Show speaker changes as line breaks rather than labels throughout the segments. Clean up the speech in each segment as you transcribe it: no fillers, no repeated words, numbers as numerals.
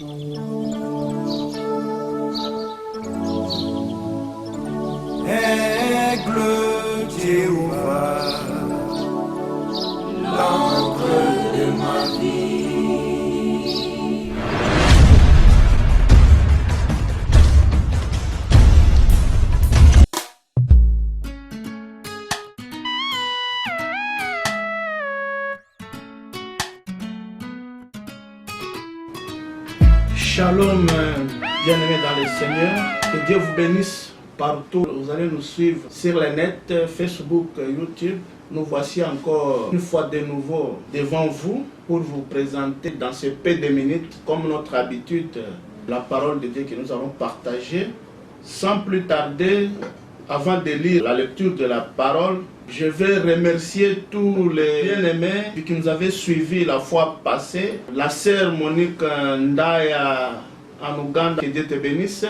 Aigle Jéhovah, l'encre de ma vie.
Shalom, bien-aimés dans le Seigneur, que Dieu vous bénisse partout. Vous allez nous suivre sur le net, Facebook, YouTube. Nous voici encore une fois de nouveau devant vous pour vous présenter dans ce peu de minutes, comme notre habitude, la parole de Dieu que nous allons partager. Sans plus tarder, avant de lire la lecture de la parole, je vais remercier tous les bien-aimés qui nous avaient suivis la fois passée. La sœur Monique Ndaya en Ouganda, que Dieu te bénisse.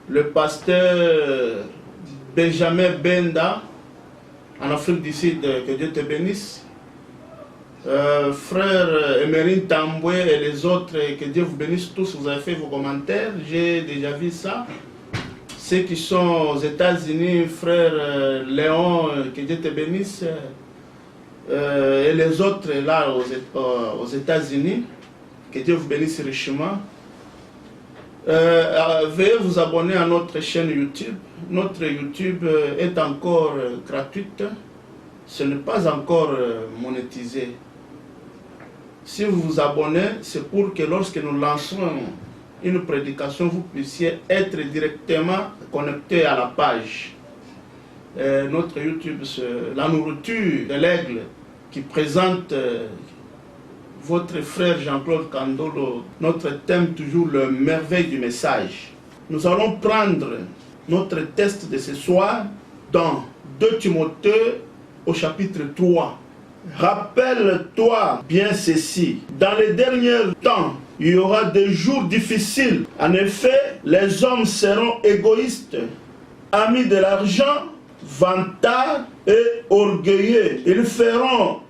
Le pasteur Benjamin Benda en Afrique du Sud, que Dieu te bénisse. Frère Emerin Tamboué et les autres, que Dieu vous bénisse tous. Vous avez fait vos commentaires, j'ai déjà vu ça. Ceux qui sont aux États-Unis, frère Léon, que Dieu te bénisse, et les autres là aux États-Unis, que Dieu vous bénisse richement. Veuillez vous abonner à notre chaîne YouTube. Notre YouTube est encore gratuite, ce n'est pas encore monétisé. Si vous vous abonnez, c'est pour que lorsque nous lançons une prédication, vous puissiez être directement connecté à la page. Notre YouTube, c'est la nourriture de l'aigle qui présente votre frère Jean-Claude Kandolo. Notre thème toujours le merveille du message. Nous allons prendre notre texte de ce soir dans 2 Timothée au chapitre 3. Rappelle-toi bien ceci, dans les derniers temps, il y aura des jours difficiles. En effet, les hommes seront égoïstes, amis de l'argent, vantards et orgueilleux. Ils feront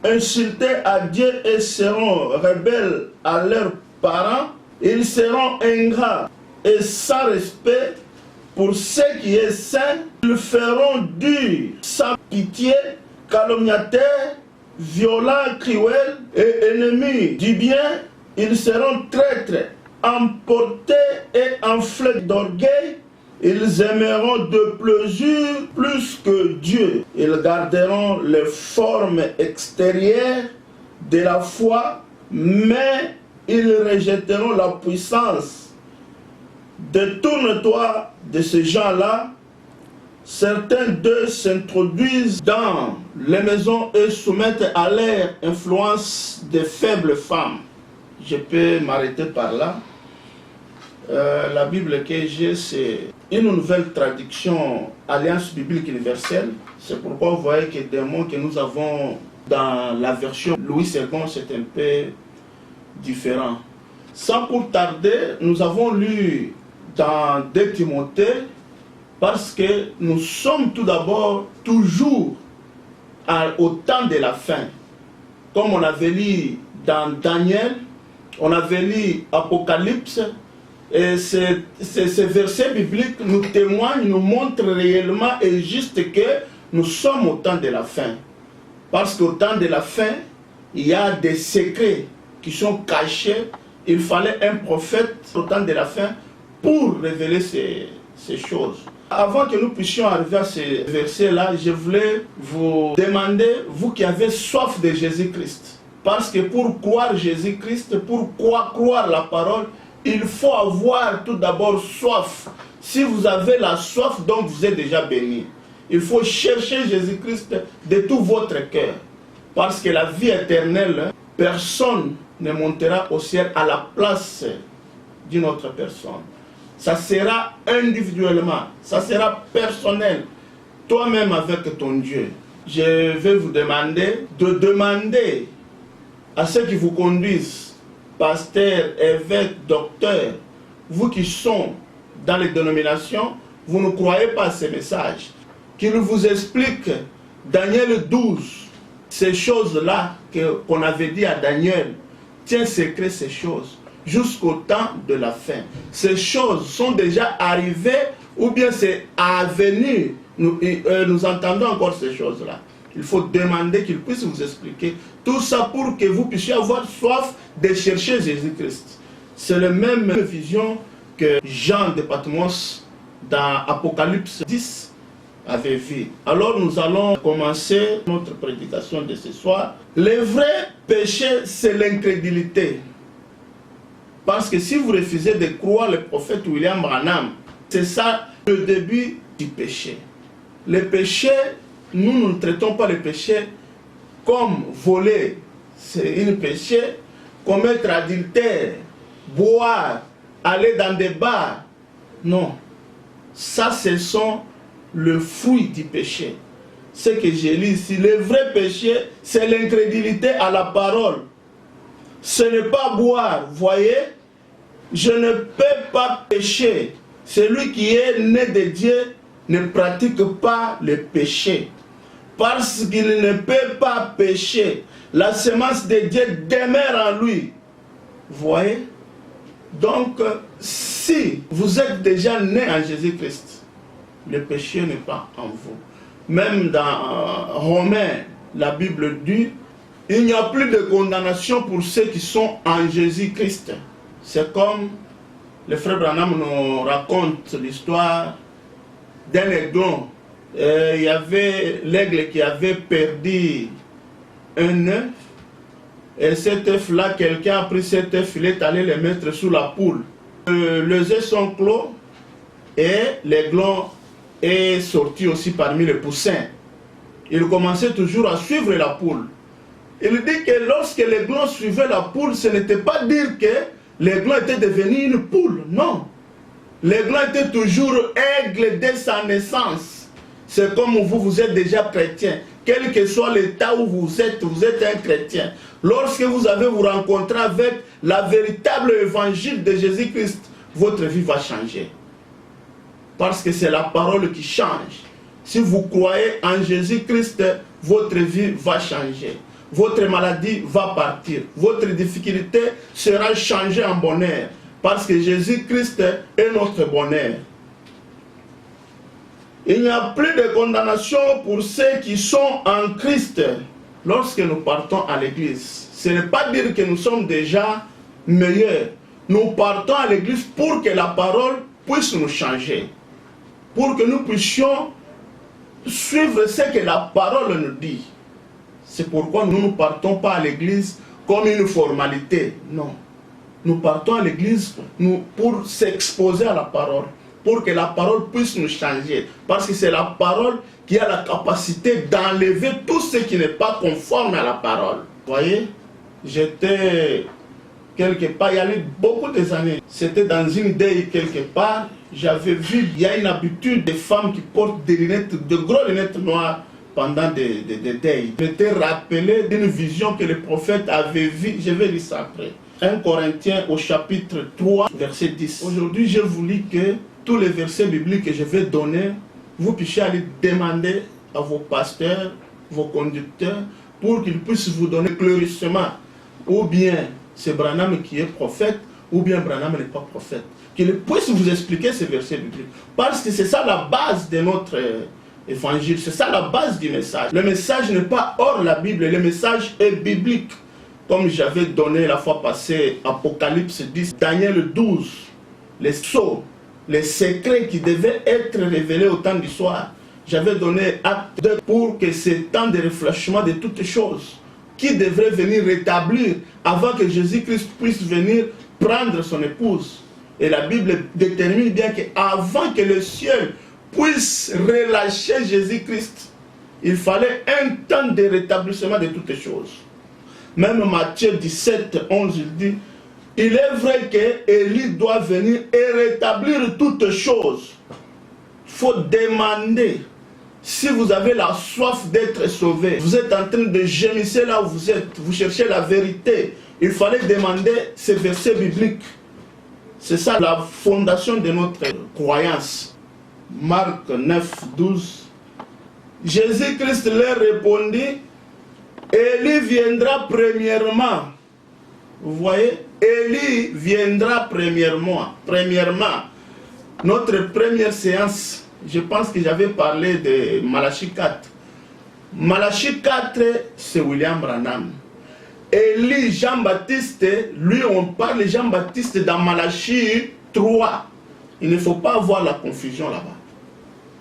insulter à Dieu et seront rebelles à leurs parents. Ils seront ingrats et sans respect pour ce qui est saint. Ils feront dur, sans pitié, calomniateurs, violents, cruels et ennemis du bien. Ils seront traîtres, emportés et enflés d'orgueil. Ils aimeront de plaisir plus que Dieu. Ils garderont les formes extérieures de la foi, mais ils rejetteront la puissance. Détourne-toi de ces gens-là. Certains d'eux s'introduisent dans les maisons et soumettent à leur influence de faibles femmes. Je peux m'arrêter par là. La Bible que j'ai, c'est une nouvelle traduction Alliance biblique universelle. C'est pourquoi vous voyez que des mots que nous avons dans la version Louis II, c'est un peu différent. Sans pour tarder, nous avons lu dans 2 Timothée, parce que nous sommes tout d'abord toujours au temps de la fin. Comme on avait lu dans Daniel, on avait lu Apocalypse, et ces versets bibliques nous témoignent, nous montrent réellement et juste que nous sommes au temps de la fin. Parce qu'au temps de la fin, il y a des secrets qui sont cachés. Il fallait un prophète au temps de la fin pour révéler ces choses. Avant que nous puissions arriver à ces versets-là, je voulais vous demander, vous qui avez soif de Jésus-Christ. Parce que pour croire Jésus-Christ, pour croire la parole, il faut avoir tout d'abord soif. Si vous avez la soif, donc vous êtes déjà béni. Il faut chercher Jésus-Christ de tout votre cœur. Parce que la vie éternelle, personne ne montera au ciel à la place d'une autre personne. Ça sera individuellement, ça sera personnel, toi-même avec ton Dieu. Je vais vous demander de demander à ceux qui vous conduisent, pasteurs, évêques, docteurs, vous qui sont dans les dénominations, vous ne croyez pas à ces messages, qu'ils vous expliquent Daniel 12, ces choses-là qu'on avait dit à Daniel, tiens secret ces choses. jusqu'au temps de la fin. Ces choses sont déjà arrivées ou bien c'est à venir. Nous entendons encore ces choses-là. Il faut demander qu'il puisse vous expliquer tout ça pour que vous puissiez avoir soif de chercher Jésus-Christ. C'est la même vision que Jean de Patmos dans Apocalypse 10 avait vu. Alors nous allons commencer notre prédication de ce soir. Le vrai péché, c'est l'incrédulité. Parce que si vous refusez de croire le prophète William Branham, c'est ça le début du péché. Le péché, nous ne traitons pas le péché comme voler. C'est un péché, commettre adultère, boire, aller dans des bars. Non. Ça, ce sont le fruit du péché. Ce que j'ai lu ici, le vrai péché, c'est l'incrédulité à la parole. Ce n'est pas boire, voyez. Je ne peux pas pécher. Celui qui est né de Dieu ne pratique pas le péché. Parce qu'il ne peut pas pécher. La semence de Dieu demeure en lui. Voyez? Donc, si vous êtes déjà né en Jésus-Christ, le péché n'est pas en vous. Même dans Romains, la Bible dit, il n'y a plus de condamnation pour ceux qui sont en Jésus-Christ. C'est comme le frère Branham nous raconte l'histoire d'un aiglon. Il y avait l'aigle qui avait perdu un œuf. Et cet œuf-là, quelqu'un a pris cet œuf, il est allé le mettre sous la poule. Les œufs sont clos et l'aiglon est sorti aussi parmi les poussins. Il commençait toujours à suivre la poule. Il dit que lorsque l'aiglon suivait la poule, ce n'était pas dire que l'aiglon était devenu une poule, non. L'aiglon était toujours aigle dès sa naissance. C'est comme vous, vous êtes déjà chrétien. Quel que soit l'état où vous êtes un chrétien. Lorsque vous avez vous rencontré avec la véritable évangile de Jésus-Christ, votre vie va changer. Parce que c'est la parole qui change. Si vous croyez en Jésus-Christ, votre vie va changer. Votre maladie va partir. Votre difficulté sera changée en bonheur. Parce que Jésus-Christ est notre bonheur. Il n'y a plus de condamnation pour ceux qui sont en Christ. Lorsque nous partons à l'église, ce n'est pas dire que nous sommes déjà meilleurs. Nous partons à l'église pour que la parole puisse nous changer. Pour que nous puissions suivre ce que la parole nous dit. C'est pourquoi nous ne partons pas à l'église comme une formalité. Non. Nous partons à l'église pour s'exposer à la parole. Pour que la parole puisse nous changer. Parce que c'est la parole qui a la capacité d'enlever tout ce qui n'est pas conforme à la parole. Vous voyez, j'étais quelque part, il y a eu beaucoup d'années. C'était dans une deuil quelque part. J'avais vu, il y a une habitude des femmes qui portent des lunettes, de gros lunettes noires pendant des deuils. Je m'étais rappelé d'une vision que le prophète avait vue. Je vais lire ça après. 1 Corinthiens au chapitre 3, verset 10. Aujourd'hui, je vous lis que tous les versets bibliques que je vais donner, vous puissiez aller demander à vos pasteurs, vos conducteurs, pour qu'ils puissent vous donner éclaircissement. Ou bien c'est Branham qui est prophète, ou bien Branham n'est pas prophète. Qu'il puisse vous expliquer ces versets bibliques. Parce que c'est ça la base de notre évangile, c'est ça la base du message. Le message n'est pas hors la Bible, le message est biblique. Comme j'avais donné la fois passée, Apocalypse 10, Daniel 12, les sceaux, les secrets qui devaient être révélés au temps du soir. J'avais donné acte 2 pour que ce temps de réfléchissement de toutes choses qui devrait venir rétablir avant que Jésus-Christ puisse venir prendre son épouse. Et la Bible détermine bien qu'avant que le ciel puisse relâcher Jésus-Christ, il fallait un temps de rétablissement de toutes choses. Même Matthieu 17, 11, il dit, il est vrai qu'Élie doit venir et rétablir toutes choses. Il faut demander. Si vous avez la soif d'être sauvé, vous êtes en train de gémisser là où vous êtes, vous cherchez la vérité, il fallait demander ces versets bibliques. C'est ça la fondation de notre croyance. Marc 9, 12. Jésus-Christ leur répondit, Élie viendra premièrement. Vous voyez, Élie viendra premièrement. Notre première séance, je pense que j'avais parlé de Malachie 4. Malachie 4, c'est William Branham. Élie, Jean-Baptiste, lui on parle de Jean-Baptiste dans Malachie 3. Il ne faut pas avoir la confusion là-bas.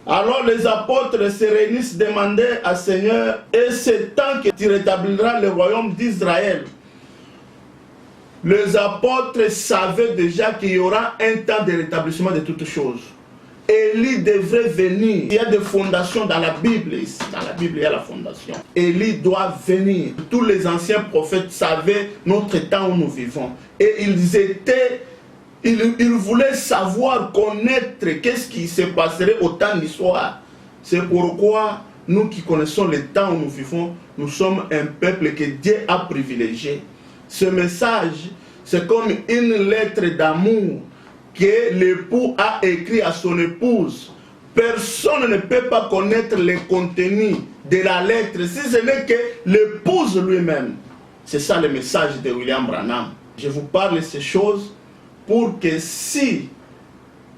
Alors les apôtres se réunissent, demandaient à Seigneur, et c'est tant que tu rétabliras le royaume d'Israël. Les apôtres savaient déjà qu'il y aura un temps de rétablissement de toutes choses. Élie devrait venir. Il y a des fondations dans la Bible. Ici. Dans la Bible, il y a la fondation. Élie doit venir. Tous les anciens prophètes savaient notre temps où nous vivons. Et ils voulaient savoir, connaître qu'est-ce qui se passerait au temps de l'histoire. C'est pourquoi nous qui connaissons le temps où nous vivons, nous sommes un peuple que Dieu a privilégié. Ce message, c'est comme une lettre d'amour que l'époux a écrit à son épouse. Personne ne peut pas connaître le contenu de la lettre si ce n'est que l'épouse lui-même. C'est ça le message de William Branham. Je vous parle de ces choses pour que si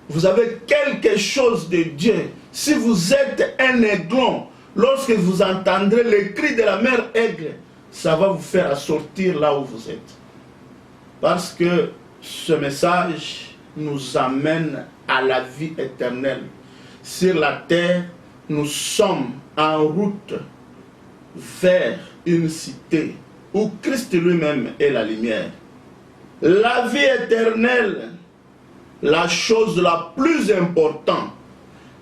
vous avez quelque chose de Dieu, si vous êtes un aiglon, lorsque vous entendrez le cri de la mère aigle, ça va vous faire sortir là où vous êtes. Parce que ce message nous amène à la vie éternelle. Sur la terre, nous sommes en route vers une cité où Christ lui-même est la lumière. La vie éternelle, la chose la plus importante,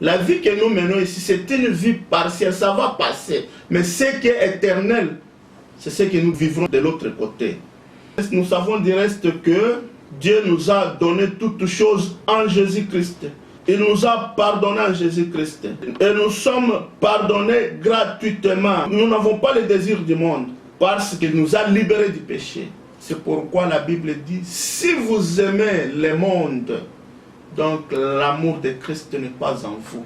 la vie que nous menons ici, c'est une vie partielle, ça va passer. Mais ce qui est éternel, c'est ce que nous vivrons de l'autre côté. Nous savons du reste que Dieu nous a donné toutes choses en Jésus-Christ. Il nous a pardonné en Jésus-Christ. Et nous sommes pardonnés gratuitement. Nous n'avons pas le désir du monde parce qu'il nous a libérés du péché. C'est pourquoi la Bible dit, si vous aimez le monde, donc l'amour de Christ n'est pas en vous.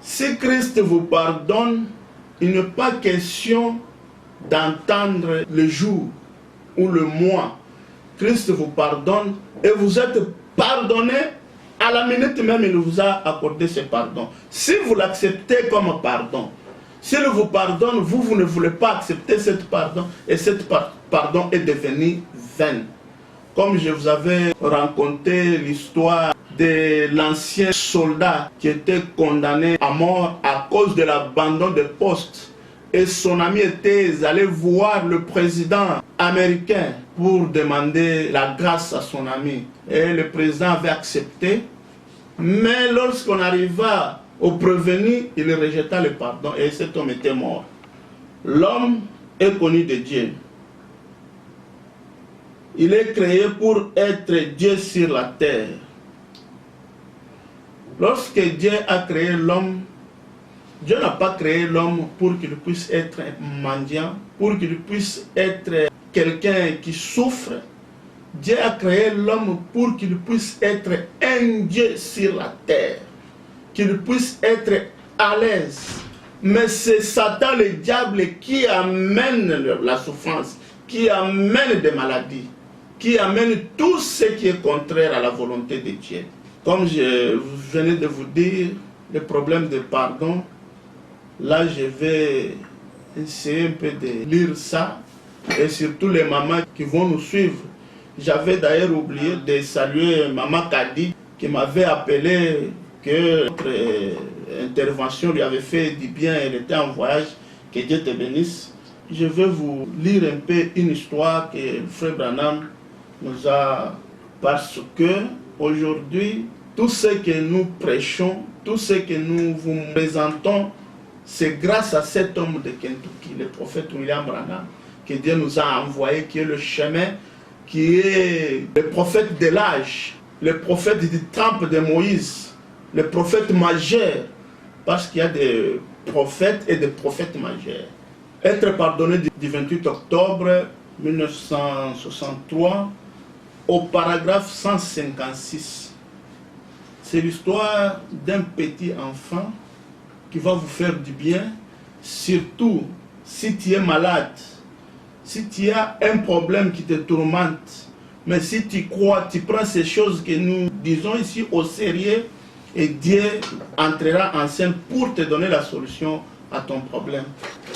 Si Christ vous pardonne, il n'est pas question d'entendre le jour ou le mois. Christ vous pardonne et vous êtes pardonné à la minute même, il vous a accordé ce pardon. Si vous l'acceptez comme pardon, s'il vous pardonne, vous ne voulez pas accepter ce pardon et ce pardon est devenu vain. Comme je vous avais raconté l'histoire de l'ancien soldat qui était condamné à mort à cause de l'abandon de poste. Et son ami était allé voir le président américain pour demander la grâce à son ami. Et le président avait accepté. Mais lorsqu'on arriva au prévenu, il rejeta le pardon et cet homme était mort. L'homme est connu de Dieu. Il est créé pour être Dieu sur la terre. Lorsque Dieu a créé l'homme, Dieu n'a pas créé l'homme pour qu'il puisse être un mendiant, pour qu'il puisse être quelqu'un qui souffre. Dieu a créé l'homme pour qu'il puisse être un Dieu sur la terre, qu'il puisse être à l'aise. Mais c'est Satan, le diable, qui amène la souffrance, qui amène des maladies, qui amène tout ce qui est contraire à la volonté de Dieu. Comme je venais de vous dire, le problème de pardon, là je vais essayer un peu de lire ça, et surtout les mamans qui vont nous suivre. J'avais d'ailleurs oublié de saluer Maman Kadi qui m'avait appelé que notre intervention lui avait fait du bien, elle était en voyage, que Dieu te bénisse. Je vais vous lire un peu une histoire que Frère Branham nous a, parce que aujourd'hui, tout ce que nous prêchons, tout ce que nous vous présentons, c'est grâce à cet homme de Kentucky, le prophète William Branham, que Dieu nous a envoyé, qui est le chemin, qui est le prophète de l'âge, le prophète du temple de Moïse, le prophète majeur, parce qu'il y a des prophètes et des prophètes majeurs. Être pardonné du 28 octobre 1963 au paragraphe 156. C'est l'histoire d'un petit enfant qui va vous faire du bien, surtout si tu es malade, si tu as un problème qui te tourmente, Mais si tu crois, tu prends ces choses que nous disons ici au sérieux, et Dieu entrera en scène pour te donner la solution à ton problème.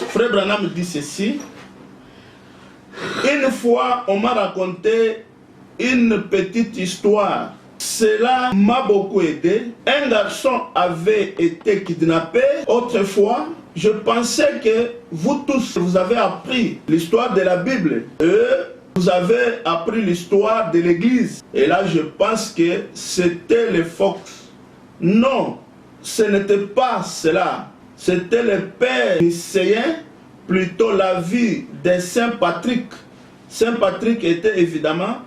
Frère Branham dit ceci. Une fois, on m'a raconté une petite histoire. Cela m'a beaucoup aidé. Un garçon avait été kidnappé. Autrefois, je pensais que vous tous, vous avez appris l'histoire de la Bible. Vous avez appris l'histoire de l'Église. Et là, je pense que c'était les Fox. Non, ce n'était pas cela. C'était le père nicéen, plutôt la vie de Saint Patrick. Saint Patrick était évidemment,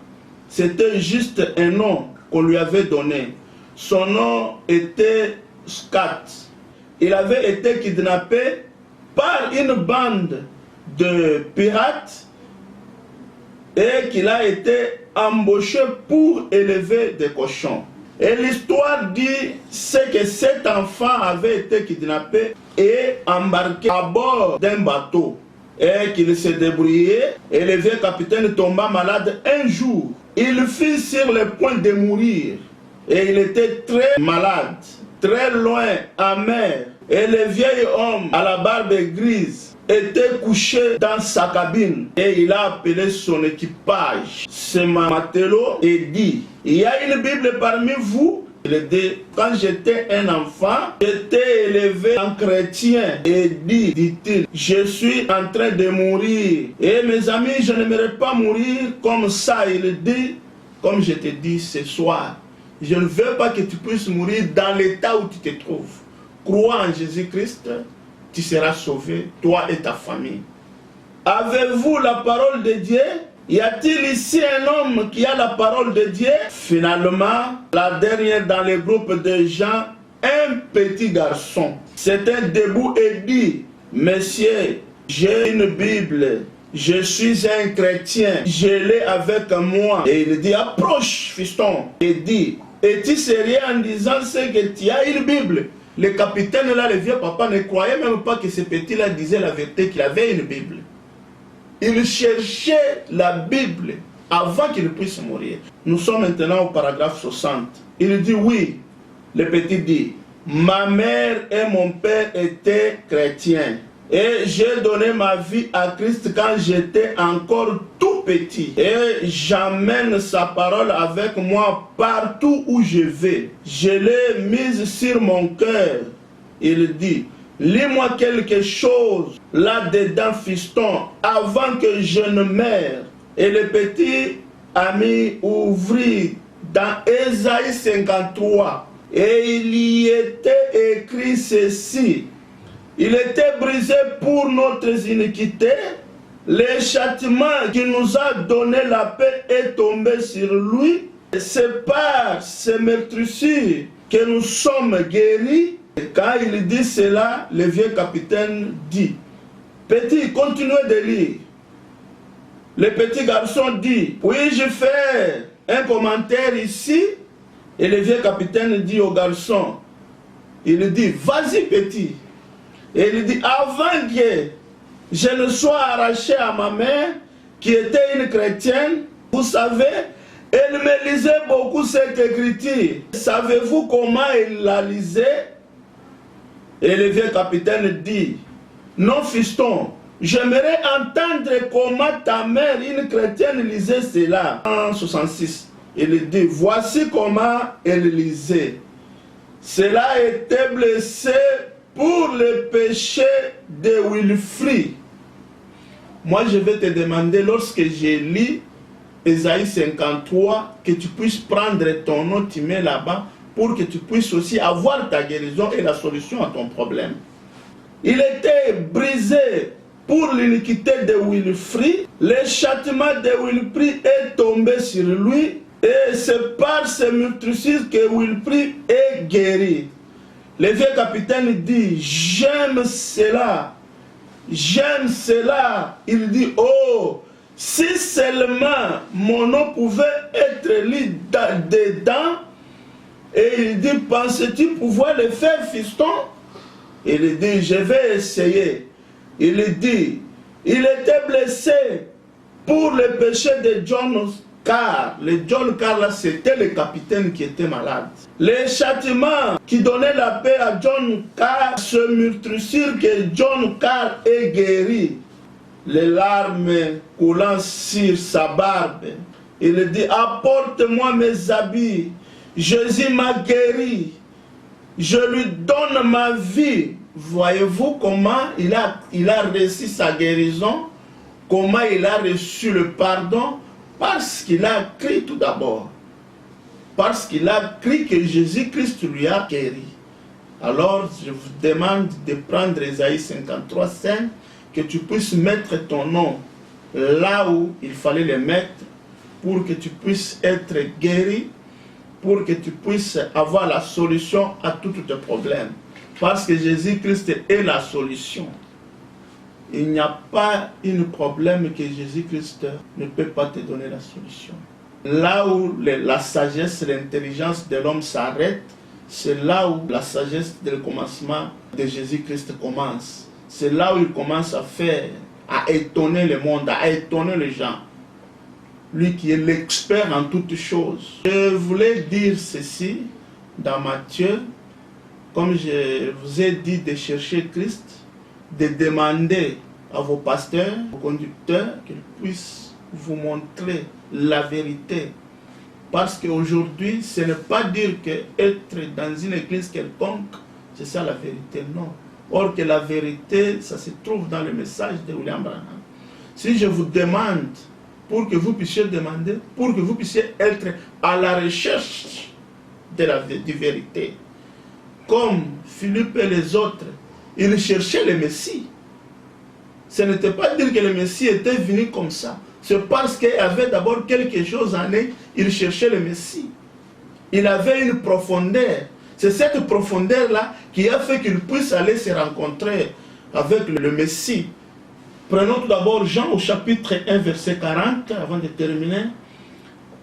c'était juste un nom qu'on lui avait donné. Son nom était Scat. Il avait été kidnappé par une bande de pirates et qu'il a été embauché pour élever des cochons. Et l'histoire dit, c'est que cet enfant avait été kidnappé et embarqué à bord d'un bateau. Et qu'il s'est débrouillé, et le vieux capitaine tomba malade un jour. Il fut sur le point de mourir, et il était très malade, très loin, amer. Et le vieil homme à la barbe grise était couché dans sa cabine, et il a appelé son équipage, ce matelot, et dit, il y a une Bible parmi vous? Il dit, quand j'étais un enfant, j'étais élevé en chrétien et dit-il, je suis en train de mourir. Et mes amis, je n'aimerais pas mourir comme ça. Il dit, comme je te dis ce soir, je ne veux pas que tu puisses mourir dans l'état où tu te trouves. Crois en Jésus-Christ, tu seras sauvé, toi et ta famille. Avez-vous la parole de Dieu? Y a-t-il ici un homme qui a la parole de Dieu? Finalement, la dernière dans le groupe de gens, un petit garçon s'était debout et dit, Monsieur, j'ai une Bible, je suis un chrétien, je l'ai avec moi. Et il dit, approche, fiston, et dit, es-tu sérieux en disant ce que tu as une Bible? Le capitaine là, le vieux papa, ne croyait même pas que ce petit-là disait la vérité, qu'il avait une Bible. Il cherchait la Bible avant qu'il puisse mourir. Nous sommes maintenant au paragraphe 60. Il dit oui. Le petit dit, ma mère et mon père étaient chrétiens. Et j'ai donné ma vie à Christ quand j'étais encore tout petit. Et j'amène sa parole avec moi partout où je vais. Je l'ai mise sur mon cœur. Il dit, lis-moi quelque chose là-dedans, fiston, avant que je ne meure. Et le petit ami ouvrit dans Ésaïe 53. Et il y était écrit ceci. Il était brisé pour notre iniquité. Le châtiment qui nous a donné la paix est tombé sur lui. C'est par ces meurtrissures que nous sommes guéris. Et quand il dit cela, le vieux capitaine dit, petit, continuez de lire. Le petit garçon dit, puis-je faire un commentaire ici? Et le vieux capitaine dit au garçon, il dit, vas-y petit. Et il dit, avant que je ne sois arraché à ma mère, qui était une chrétienne, vous savez, elle me lisait beaucoup cette écriture. Savez-vous comment elle la lisait? Et le vieux capitaine dit, non fiston, j'aimerais entendre comment ta mère, une chrétienne, lisait cela. En 66, il dit, voici comment elle lisait. Cela était blessé pour le péché de Wilfrid. Moi je vais te demander, lorsque j'ai lu Ésaïe 53, que tu puisses prendre ton nom, tu mets là-bas, pour que tu puisses aussi avoir ta guérison et la solution à ton problème. Il était brisé pour l'iniquité de Wilfrid. Le châtiment de Wilfrid est tombé sur lui. Et c'est par ces meurtrissures que Wilfrid est guéri. Le vieux capitaine dit, j'aime cela. J'aime cela. Il dit, oh, si seulement mon nom pouvait être lu dedans. Et il dit, penses-tu pouvoir le faire, fiston? Il dit, je vais essayer. Il dit, il était blessé pour le péché de John Carr. Le John Carr, là, c'était le capitaine qui était malade. Les châtiments qui donnaient la paix à John Carr se multiplient que John Carr est guéri. Les larmes coulant sur sa barbe. Il dit, apporte-moi mes habits. Jésus m'a guéri. Je lui donne ma vie. Voyez-vous comment il a reçu sa guérison? Comment il a reçu le pardon? Parce qu'il a cru tout d'abord. Parce qu'il a cru que Jésus-Christ lui a guéri. Alors, je vous demande de prendre Ésaïe 53:5, que tu puisses mettre ton nom là où il fallait le mettre, pour que tu puisses être guéri, pour que tu puisses avoir la solution à tous tes problèmes. Parce que Jésus-Christ est la solution. Il n'y a pas un problème que Jésus-Christ ne peut pas te donner la solution. Là où la sagesse et l'intelligence de l'homme s'arrêtent, c'est là où la sagesse du commencement de Jésus-Christ commence. C'est là où il commence à faire, à étonner le monde, à étonner les gens. Lui qui est l'expert en toutes choses. Je voulais dire ceci dans Matthieu, comme je vous ai dit de chercher Christ, de demander à vos pasteurs, aux conducteurs, qu'ils puissent vous montrer la vérité. Parce qu'aujourd'hui, ce n'est pas dire qu'être dans une église quelconque, c'est ça la vérité, non. Or que la vérité, ça se trouve dans le message de William Branham. Si je vous demande, pour que vous puissiez demander, pour que vous puissiez être à la recherche de la vérité, comme Philippe et les autres, ils cherchaient le Messie. Ce n'était pas dire que le Messie était venu comme ça. C'est parce qu'il y avait d'abord quelque chose en eux, il cherchait le Messie. Il avait une profondeur. C'est cette profondeur-là qui a fait qu'il puisse aller se rencontrer avec le Messie. Prenons tout d'abord Jean au chapitre 1, verset 40, avant de terminer.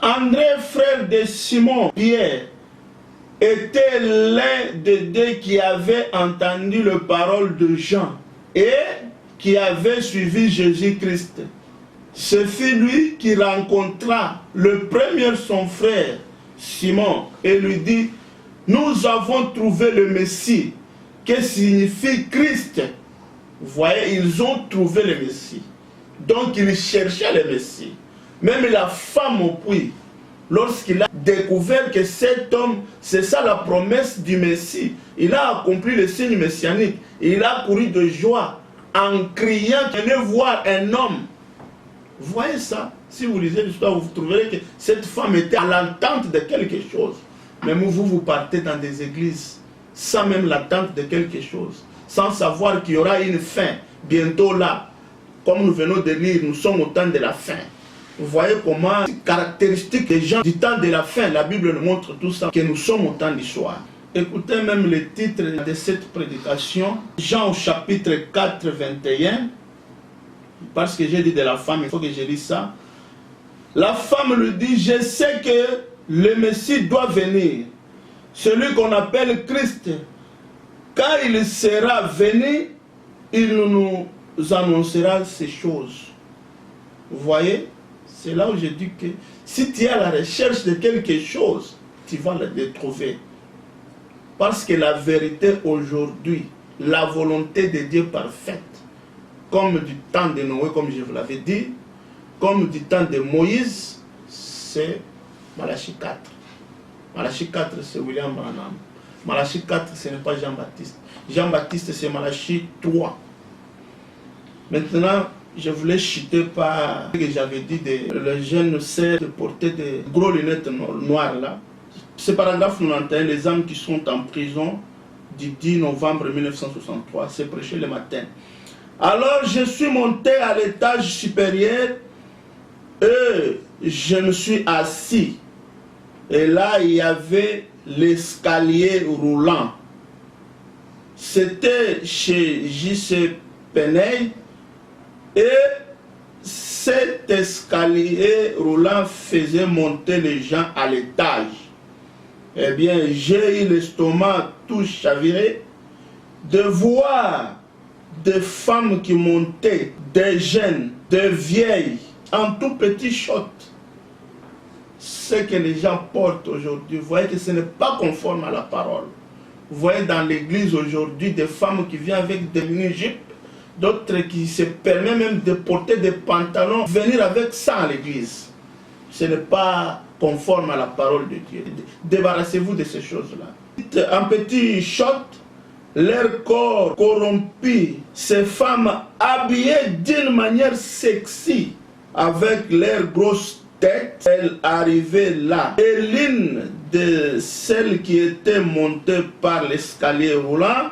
André, frère de Simon, Pierre, était l'un des deux qui avait entendu les paroles de Jean et qui avait suivi Jésus-Christ. Ce fut lui qui rencontra le premier son frère, Simon, et lui dit, nous avons trouvé le Messie, que signifie Christ. Vous voyez, ils ont trouvé le Messie. Donc ils cherchaient le Messie. Même la femme au puits, lorsqu'il a découvert que cet homme, c'est ça la promesse du Messie, il a accompli le signe messianique, et il a couru de joie en criant, venez voir un homme. Vous voyez ça? Si vous lisez l'histoire, vous trouverez que cette femme était à l'attente de quelque chose. Même vous partez dans des églises sans même l'attente de quelque chose, sans savoir qu'il y aura une fin bientôt là. Comme nous venons de lire, nous sommes au temps de la fin. Vous voyez comment, caractéristique des gens du temps de la fin, la Bible nous montre tout ça, que nous sommes au temps du soir. Écoutez même le titre de cette prédication, Jean au chapitre 4, 21. Parce que j'ai dit de la femme, il faut que je lise ça. La femme lui dit, je sais que le Messie doit venir, celui qu'on appelle Christ. Quand il sera venu, il nous annoncera ces choses. Vous voyez? C'est là où je dis que si tu es à la recherche de quelque chose, tu vas le trouver. Parce que la vérité aujourd'hui, la volonté de Dieu parfaite, comme du temps de Noé, comme je vous l'avais dit, comme du temps de Moïse, c'est Malachie 4. Malachie 4, c'est William Branham. Malachie 4, ce n'est pas Jean-Baptiste. Jean-Baptiste, c'est Malachie 3. Maintenant, je voulais chuter par ce que j'avais dit, le jeune sait de porter des gros lunettes noires là. Ce paragraphe 91, les âmes qui sont en prison du 10 novembre 1963, c'est prêché le matin. Alors je suis monté à l'étage supérieur et je me suis assis. Et là, il y avait l'escalier roulant. C'était chez J.C. Penney. Et cet escalier roulant faisait monter les gens à l'étage. Eh bien, j'ai eu l'estomac tout chaviré de voir des femmes qui montaient, des jeunes, des vieilles, en tout petit short. ce que les gens portent aujourd'hui, vous voyez que ce n'est pas conforme à la parole. Vous voyez dans l'église aujourd'hui des femmes qui viennent avec des mini-jupes, d'autres qui se permettent même de porter des pantalons, venir avec ça à l'église. Ce n'est pas conforme à la parole de Dieu. Débarrassez-vous de ces choses-là. Un petit shot, leur corps corrompu, ces femmes habillées d'une manière sexy, avec leurs grosses têtes, elles arrivaient là. Et l'une de celles qui étaient montées par l'escalier roulant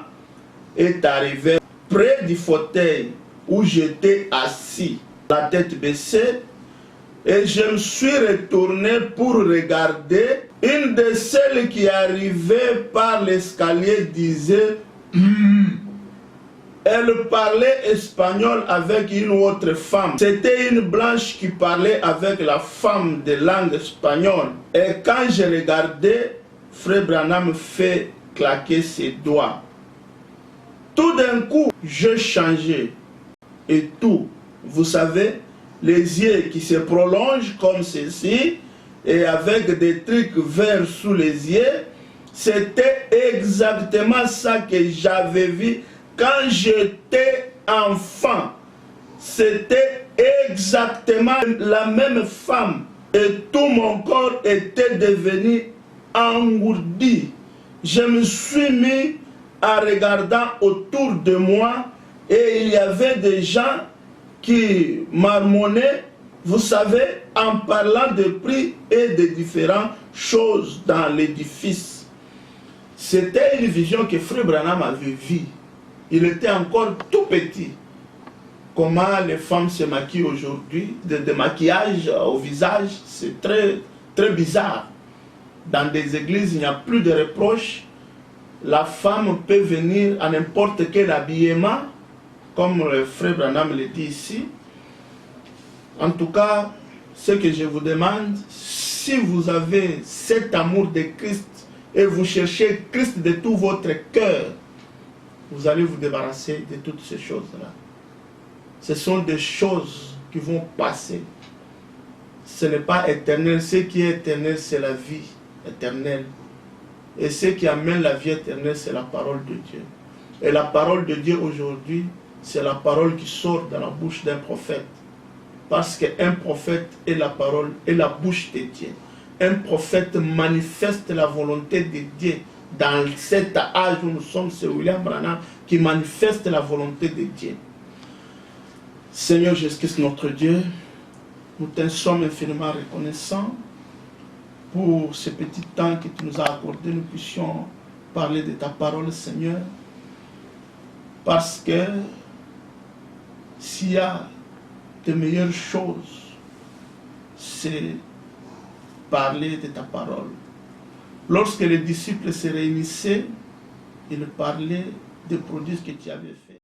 est arrivée près du fauteuil où j'étais assis, la tête baissée, et je me suis retourné pour regarder. Une de celles qui arrivait par l'escalier disait Elle parlait espagnol avec une autre femme. C'était une blanche qui parlait avec la femme de langue espagnole. Et quand je regardais, Frère Branham fait claquer ses doigts. Tout d'un coup, je changeais. Et tout, vous savez, les yeux qui se prolongent comme ceci, et avec des trucs verts sous les yeux, c'était exactement ça que j'avais vu quand j'étais enfant. C'était exactement la même femme. Et tout mon corps était devenu engourdi. Je me suis mis à regarder autour de moi et il y avait des gens qui marmonnaient, vous savez, en parlant de prix et de différentes choses dans l'édifice. C'était une vision que Frère Branham avait vue. Il était encore tout petit. Comment les femmes se maquillent aujourd'hui, de maquillage au visage, c'est très, très bizarre. Dans des églises, il n'y a plus de reproches. La femme peut venir à n'importe quel habillement, comme le Frère Branham le dit ici. En tout cas, ce que je vous demande, si vous avez cet amour de Christ et vous cherchez Christ de tout votre cœur, vous allez vous débarrasser de toutes ces choses-là. Ce sont des choses qui vont passer. Ce n'est pas éternel. Ce qui est éternel, c'est la vie éternelle. Et ce qui amène la vie éternelle, c'est la parole de Dieu. Et la parole de Dieu aujourd'hui, c'est la parole qui sort dans la bouche d'un prophète. Parce qu'un prophète est la parole et la bouche de Dieu. Un prophète manifeste la volonté de Dieu. Dans cet âge où nous sommes, c'est William Branham qui manifeste la volonté de Dieu. Seigneur Jésus-Christ, notre Dieu, nous te sommes infiniment reconnaissants pour ce petit temps que tu nous as accordé. Nous puissions parler de ta parole, Seigneur. Parce que s'il y a de meilleures choses, c'est parler de ta parole. Lorsque les disciples se réunissaient, ils parlaient des prodiges que tu avais faits.